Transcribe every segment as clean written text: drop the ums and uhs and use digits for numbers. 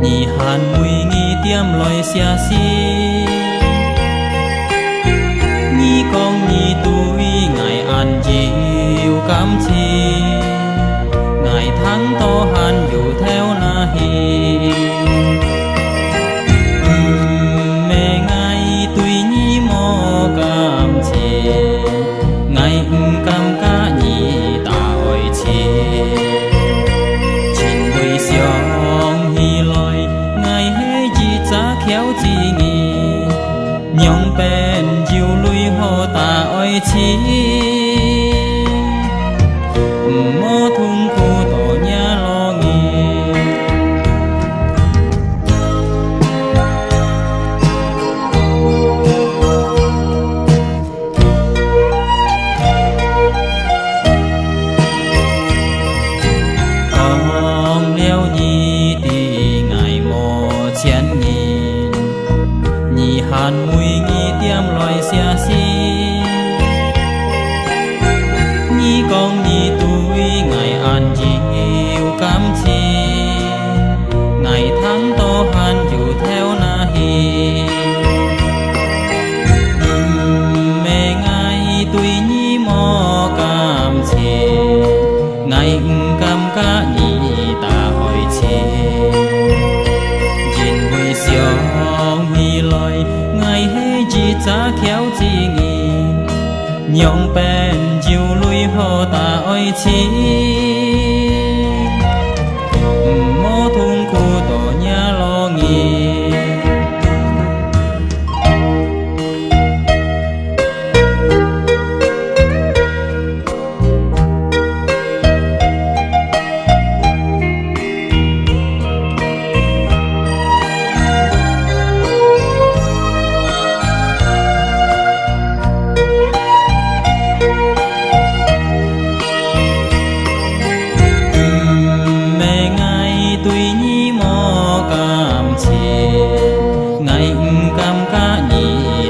nhì hàn mùi nghi tiêm loài xia xi nhì con nhì tuổi ngày an chiều cam chi ngày tháng to hàn dù theo na hi mẹ ngày tuổi nhì mò cam chi ngày cam cá nhì ta oi chi khéo chi nghi nhong bên chiều lui hồ ta oi chi mô thung khu tổ nhà lo nghi ông leo nhi đi ngày mô chén nghi nhì hàn mùi nghi tiêm loài xia xi nhì con nhì tuổi ngày an chiều cam chi ngày tháng to hàn dù theo na hi mẹ ngày tuổi nhì mò cam chi ngày cam cá nhì ta hỏi chi nhìn vui xiong hi loi ngày hay chỉ cha khéo chi nghi nhong bên chiều lui hồ ta oi chi mô thung khu tổ nhà lo nghi tuổi nhì mò cam chi ngày cam cá nhì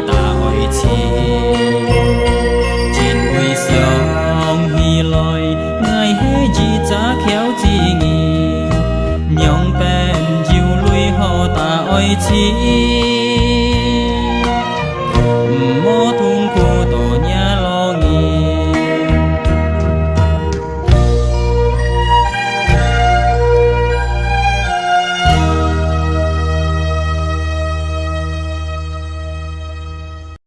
ta oi chi trên vui xiong hi loi ngày hay chỉ cha khéo chi nghi nhong bên chiều lui hồ ta oi chi